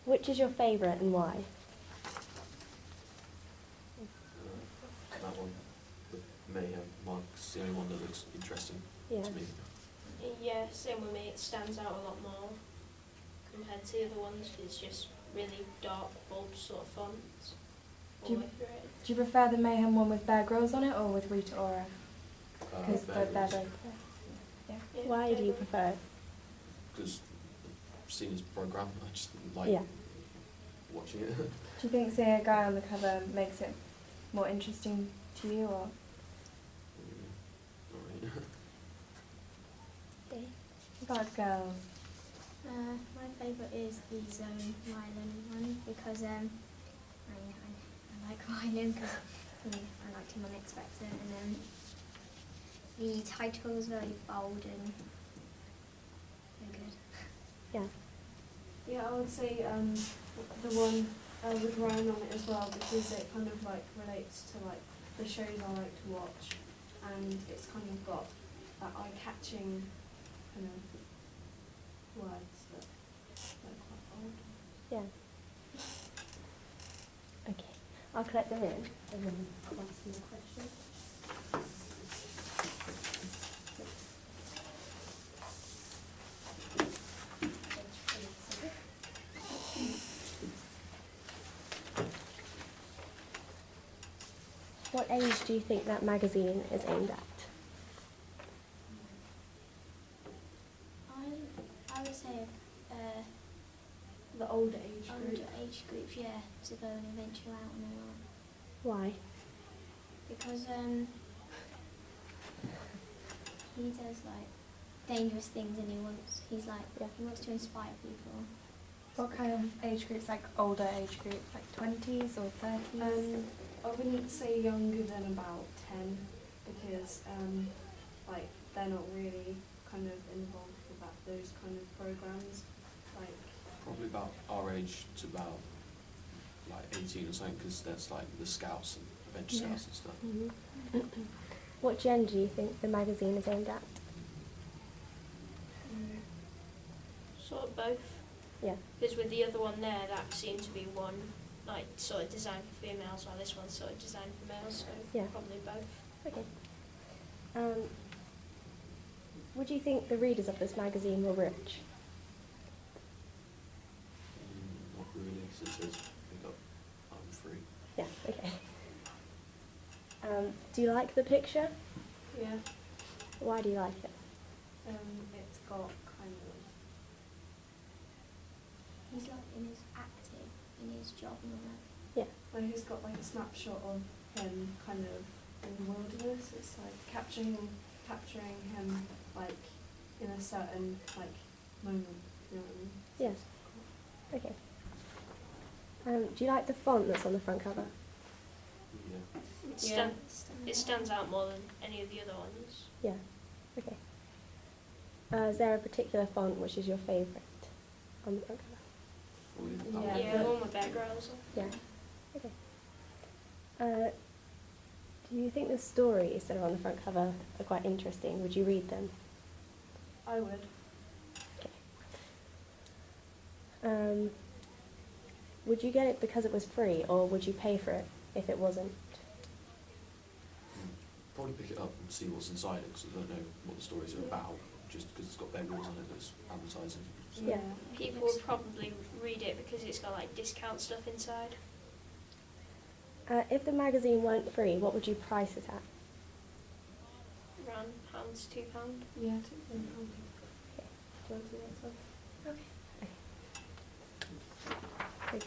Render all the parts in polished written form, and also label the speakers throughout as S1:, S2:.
S1: Which is your favourite and why?
S2: That one, the Mayhem Mark's the only one that looks interesting
S1: Yeah.
S2: to me.
S3: Yeah, same with me. It stands out a lot more compared to the other ones. It's just really dark, bold sort of fonts all
S4: Do
S3: the
S4: you-
S3: way through it.
S4: Do you prefer the Mayhem one with Bear Grylls on it or with Rita Ora? Because they're
S2: Bear
S4: very...
S3: Yeah,
S1: Why do you
S3: Bear
S1: prefer it?
S2: Because I've seen his programme, I just like
S1: Yeah.
S2: watching it.
S4: Do you think seeing a guy on the cover makes it more interesting to you, or...?
S2: Not really.
S4: What about girls?
S5: My favourite is the Zone Violin one because I like violin because I liked him on X Factor, and the title is very bold and very good.
S1: Yeah.
S6: Yeah, I would say the one with Ryan on it as well, because it kind of like relates to like the shows I like to watch, and it's kind of got that eye-catching kind of words that are quite bold.
S1: Yeah. Okay. I'll collect them in and then I'll ask some more questions. What age do you think that magazine is aimed at?
S5: I would say
S6: The older age group.
S5: older age groups, yeah, to go and venture out on their own.
S1: Why?
S5: Because he does like dangerous things, and he wants to inspire people.
S4: What kind of age groups, like older age group, like 20s or 30s?
S6: I wouldn't say younger than about 10, because like they're not really kind of involved with those kind of programs. Like
S2: Probably about our age to about like 18 or something, because that's like the scouts and adventure
S4: Yeah.
S2: scouts and stuff.
S1: Mm-hmm. What gender do you think the magazine is aimed at?
S3: Sort of both.
S1: Yeah.
S3: Because with the other one there, that seemed to be one like sort of designed for females, while this one's sort of designed for males. So
S1: Yeah.
S3: probably both.
S1: Okay. Would you think the readers of this magazine were rich?
S2: Not really, because it says pick up, I'm free.
S1: Yeah, okay. Do you like the picture?
S6: yeah,
S1: Why do you like it?
S6: it's got kind of
S5: He's like in his active, in his job and all that.
S6: like he's got like a snapshot of him kind of in the wilderness. It's like capturing him like in a certain like moment. You know what I mean?
S1: Yes. Okay. Do you like the font that's on the front cover?
S2: Yeah.
S3: It stands out more than any of the other ones.
S1: Yeah. Okay. Is there a particular font which is your favourite on the front cover?
S2: Probably that
S6: Yeah.
S2: one.
S3: Yeah, the one with Bear Grylls.
S1: Yeah. Okay. Do you think the stories that are on the front cover are quite interesting? Would you read them?
S6: I would.
S1: Would you get it because it was free, or would you pay for it if it wasn't?
S2: Probably pick it up and see what's inside it, because I don't know what the stories are about, just because it's got Bear Grylls on it that's advertising. So
S1: Yeah.
S3: People would probably read it because it's got like discount stuff inside.
S1: If the magazine weren't free, what would you price it at?
S3: Around £1, £2.
S6: Yeah.
S1: Do you want to do this one?
S5: Okay.
S1: Okay.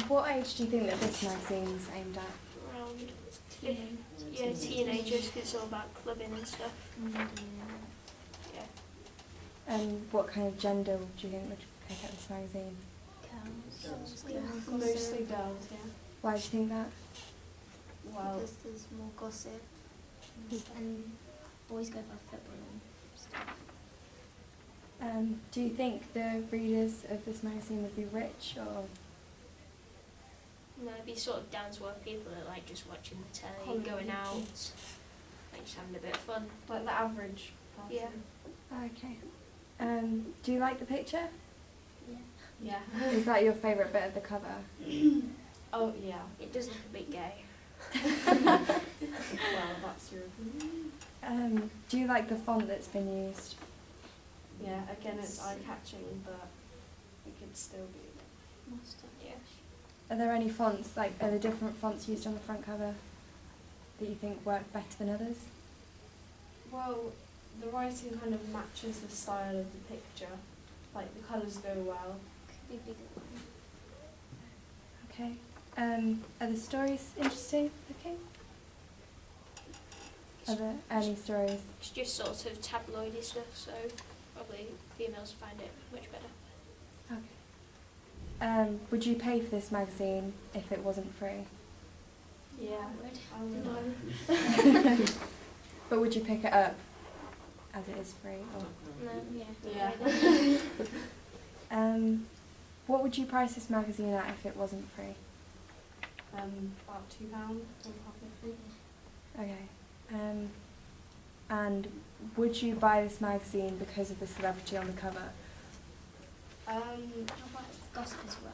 S4: What age do you think that this magazine's aimed at?
S3: Around teenagers, because it's all about clubbing and stuff. Yeah.
S4: And what kind of gender do you think would pick up this magazine?
S5: Girls.
S6: Mostly girls. Yeah.
S4: Why do you think that?
S6: Well,
S5: Because there's more gossip, and boys go for football and stuff.
S4: Do you think the readers of this magazine would be rich, or...?
S3: No, it'd be sort of down to earth people that like just watching the telly,
S6: Common
S3: going
S6: people.
S3: out, like just having a bit of fun.
S6: Like the average person.
S3: Yeah.
S4: Okay. Do you like the picture?
S5: Yeah.
S6: Yeah.
S4: Is that your favourite bit of the cover?
S6: Oh yeah.
S3: It does look a bit gay.
S6: Well, that's your opinion.
S4: Do you like the font that's been used?
S6: Yeah. Again, it's eye-catching, but it could still be.
S3: Yeah.
S4: Are there any fonts, like, are there different fonts used on the front cover that you think work better than others?
S6: Well, the writing kind of matches the style of the picture. Like the colours go well.
S5: Could be bigger one.
S4: Okay. Are the stories interesting? Okay. Are there any stories?
S3: It's just sort of tabloidy stuff, so probably females find it much better.
S4: Okay. Would you pay for this magazine if it wasn't free?
S6: Yeah.
S5: I
S6: I
S5: would.
S6: would.
S3: No.
S4: But would you pick it up as it is free? Or?
S3: No.
S5: Yeah.
S6: Yeah.
S4: What would you price this magazine at if it wasn't free?
S6: About £2 on public.
S4: Okay. And would you buy this magazine because of the celebrity on the cover?
S5: How about gossip as well?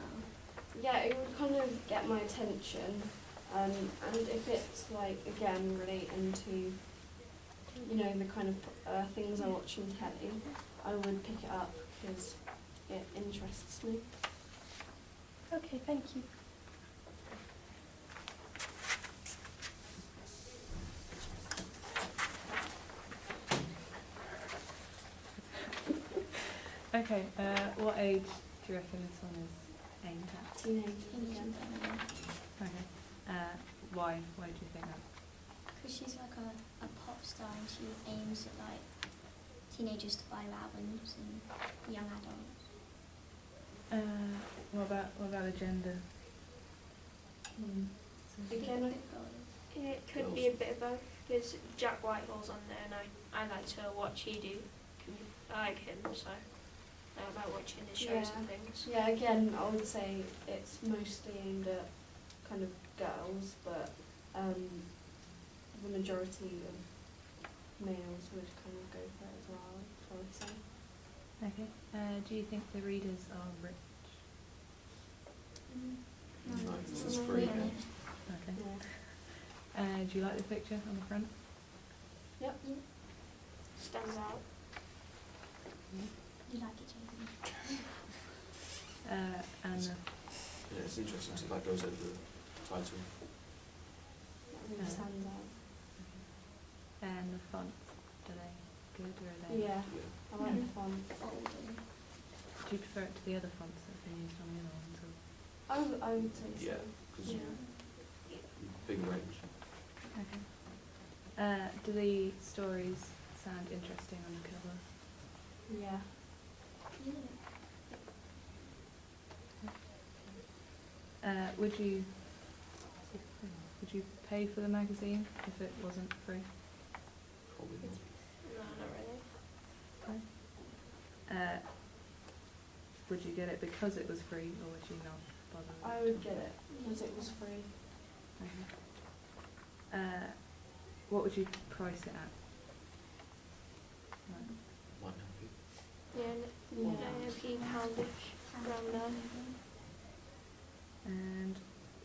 S6: Yeah, it would kind of get my attention. And if it's like again relating to, you know, the kind of things I watch on telly, I would pick it up because it interests me.
S4: Okay, thank you.
S7: Okay, what age do you reckon this one is aimed at?
S6: Teenagers again.
S7: Okay. Why? Why do you think that?
S5: Because she's like a pop star and she aims at like teenagers to buy her albums and young adults.
S7: What about the gender?
S6: Again,
S3: It could be a bit of both, because Jack Whitehall's on there and I like to watch he do. I like him, so I like watching his shows and things.
S6: yeah, again, I would say it's mostly aimed at kind of girls, but the majority of males would kind of go for it as well, I would say.
S7: Okay. Do you think the readers are rich?
S2: No,
S5: it's
S2: it's
S5: not
S2: free.
S5: really.
S7: Okay.
S6: Yeah.
S7: Do you like the picture on the front?
S6: Yep.
S3: Stands out.
S5: You like it, Jason?
S7: And
S2: Yeah, it's interesting because that goes over the title.
S6: That really stands out.
S7: and the fonts, are they good or are they?
S6: Yeah,
S2: Yeah.
S6: I like the font.
S5: Folding.
S7: Do you prefer it to the other fonts that have been used on the other ones? Or?
S6: I would say so.
S2: Yeah, because
S6: Yeah.
S2: big range.
S7: Okay. Do the stories sound interesting on the cover?
S6: Yeah.
S7: Would you pay for the magazine if it wasn't free?
S2: Probably not.
S3: No, not really.
S7: Would you get it because it was free, or would you not bother?
S6: I would get it because it was free.
S7: Okay. What would you price it at? Like,
S2: Might not be.
S3: Yeah,
S6: Yeah.
S3: £9 around there.
S7: and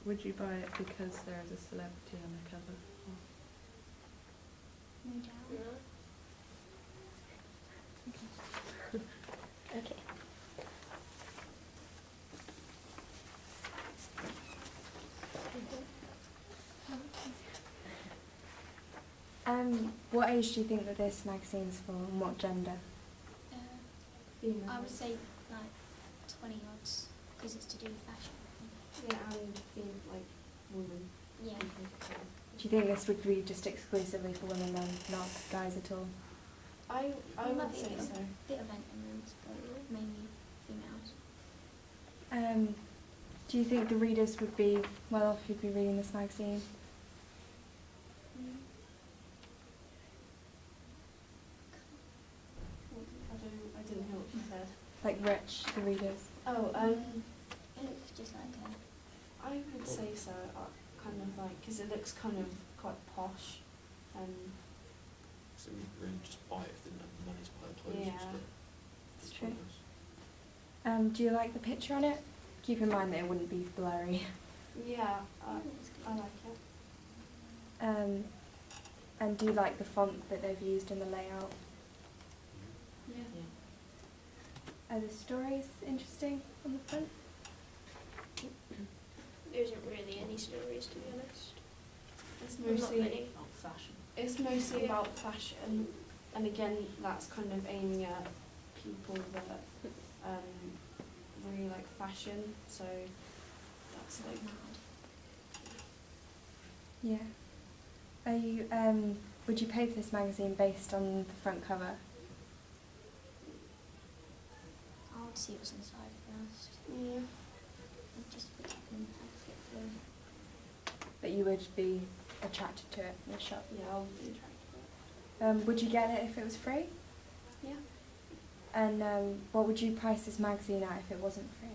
S7: would you buy it because there is a celebrity on the cover? Or-
S5: No doubt.
S3: No.
S1: Okay.
S4: What age do you think that this magazine's for, and what gender?
S6: Female.
S5: I would say like 20 odds because it's to do with fashion.
S6: Yeah, and like women.
S5: Yeah.
S6: people.
S4: Do you think this would be just exclusively for women then, not guys at all?
S6: I
S5: There might
S6: would
S5: be
S6: say
S5: a
S6: so.
S5: bit of men's, but mainly females.
S4: Do you think the readers would be well off who'd be reading this magazine?
S6: I didn't hear what she said.
S4: Like rich, the readers?
S6: Oh,
S5: It looks just like her.
S6: I I would say so. Kind of like, because it looks kind of quite posh.
S2: So we really just buy it if they didn't have the money to buy the clothes.
S6: Yeah.
S2: But
S4: It's
S2: it's
S4: true.
S2: pointless.
S4: Do you like the picture on it? Keep in mind that it wouldn't be blurry.
S6: Yeah, I like it.
S4: And do you like the font that they've used in the layout?
S6: Yeah.
S4: Are the stories interesting on the front?
S3: There isn't really any stories, to be honest.
S6: It's
S3: Not
S6: mostly
S3: many.
S6: It's mostly
S3: Yeah.
S6: about fashion, and again, that's kind of aiming at people that really like fashion. So that's like
S4: Yeah. Are you? Would you pay for this magazine based on the front cover?
S5: I want to see what's inside first.
S6: yeah.
S5: And just pick up and flip through.
S4: But you would be attracted to it in the shop.
S6: Yeah, I'll be attracted
S4: Would you get it if it was free?
S6: to it. Yeah.
S4: And what would you price this magazine at if it wasn't free?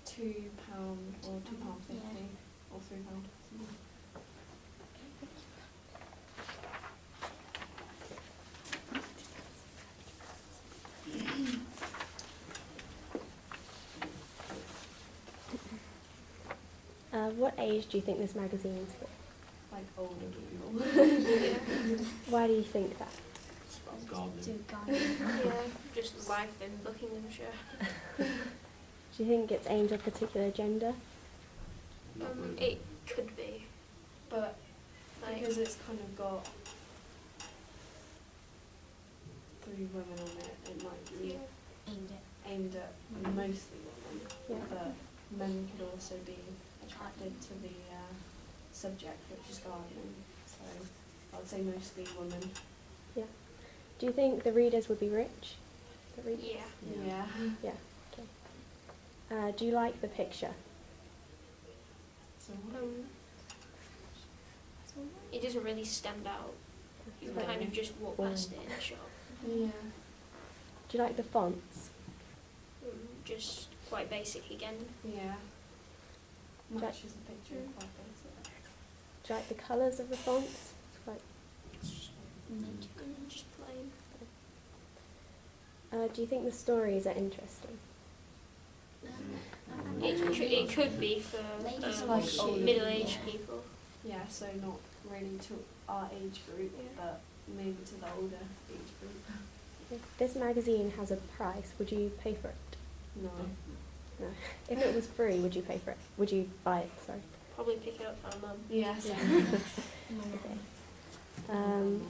S6: £2 or £2.50
S5: Yeah.
S6: or £3.
S1: What age do you think this magazine's for?
S6: Like older people.
S1: Why do you think that?
S2: It's about gardening.
S5: Do gardening.
S3: Yeah, just life in Buckinghamshire.
S1: Do you think it's aimed at a particular gender?
S2: Not really.
S3: It could be.
S6: But
S3: Like,
S6: because it's kind of got 3 women on it, it might be
S3: yeah.
S5: Aimed at.
S6: aimed at mostly women.
S1: Yeah.
S6: But men could also be attracted to the subject, which is gardening. So I would say mostly women.
S1: Do you think the readers would be rich? The readers?
S3: Yeah.
S6: Yeah.
S1: Do you like the picture?
S6: So
S3: It doesn't really stand out. You
S1: Right.
S3: kind of just walk past it in the shop.
S6: yeah.
S1: Do you like the fonts?
S3: Just quite basic again.
S6: Yeah.
S1: Jack-
S6: Matches the picture quite basic.
S1: Do you like the colours of the fonts? It's quite.
S2: It's just
S3: Just plain.
S1: Do you think the stories are interesting?
S3: It could be for
S5: Ladies
S6: like older
S3: middle-aged
S5: people.
S3: people.
S6: Yeah, so not really to our age group,
S3: Yeah.
S6: but maybe to the older age group.
S1: If this magazine has a price, would you pay for it?
S6: No.
S1: No. If it was free, would you pay for it? Would you buy it? Sorry.
S3: Probably pick it up for my mum.
S6: Yes.
S1: Okay.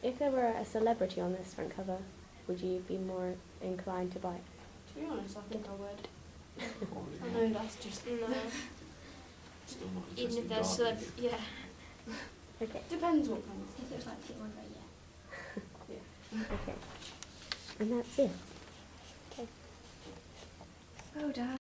S1: If there were a celebrity on this front cover, would you be more inclined to buy it?
S6: To be honest, I think I would.
S2: probably
S6: I know that's just
S3: No,
S2: still not
S3: even
S2: interested
S3: if
S2: in
S3: they're
S2: gardening.
S3: yeah.
S1: Okay.
S6: depends what kind of
S5: If it was like Pete Wonder, yeah.
S1: Okay. And that's it. Okay.
S4: Well done.